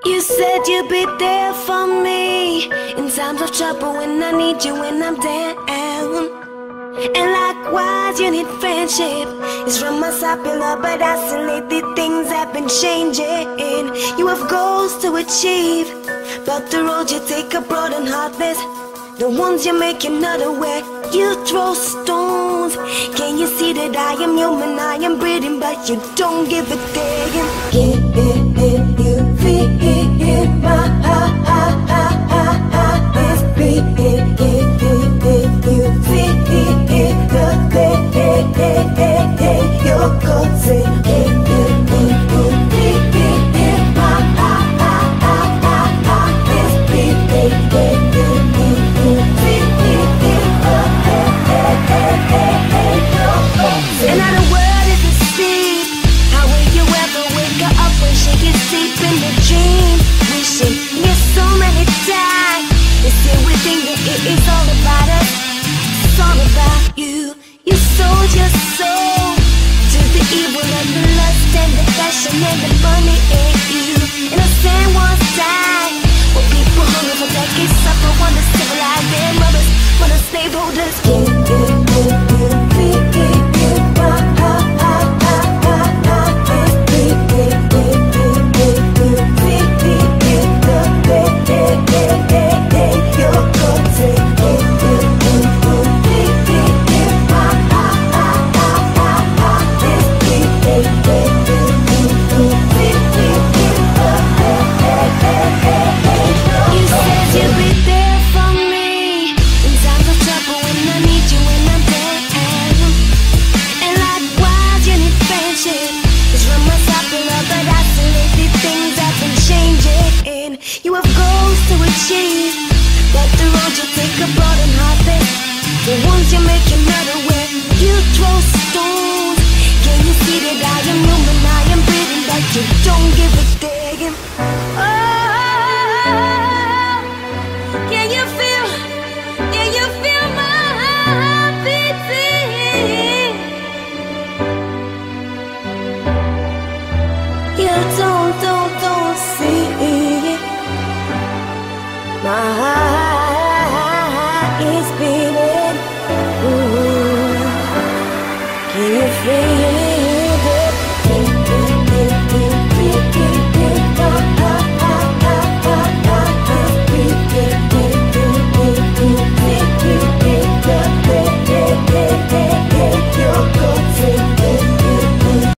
You said you'd be there for me in times of trouble when I need you when I'm down. And likewise, you need friendship. It's from us popular, but I see lately things have been changing. You have goals to achieve, but the road you take are broad and heartless. The ones you make you're not aware. You throw stones. Can you see that I am human, I am breathing, but you don't give a damn. Can you feel my heart is beating? Can you feel the way you're causing? Can you feel my heart is beating? Another word is a seed. How will you ever wake her up when she gets deep in the dream? Wishing you so many times. It's still within you, it is all about us. It's all about you. You sold your soul to the evil and the lust and the passion and the money ain't you. Innocent ones die. Well, people hungry for decades suffer, wanna civilize their mothers, wanna slaveholders. You have goals to achieve, but the road you take are broad and heartless. The ones you make you're not aware. You throw stones. Can you see that I am human, I am breathing, but you don't give a damn? Oh, can you feel my heart beating? You don't see it. My heart is beating. Ooh, can you feel it?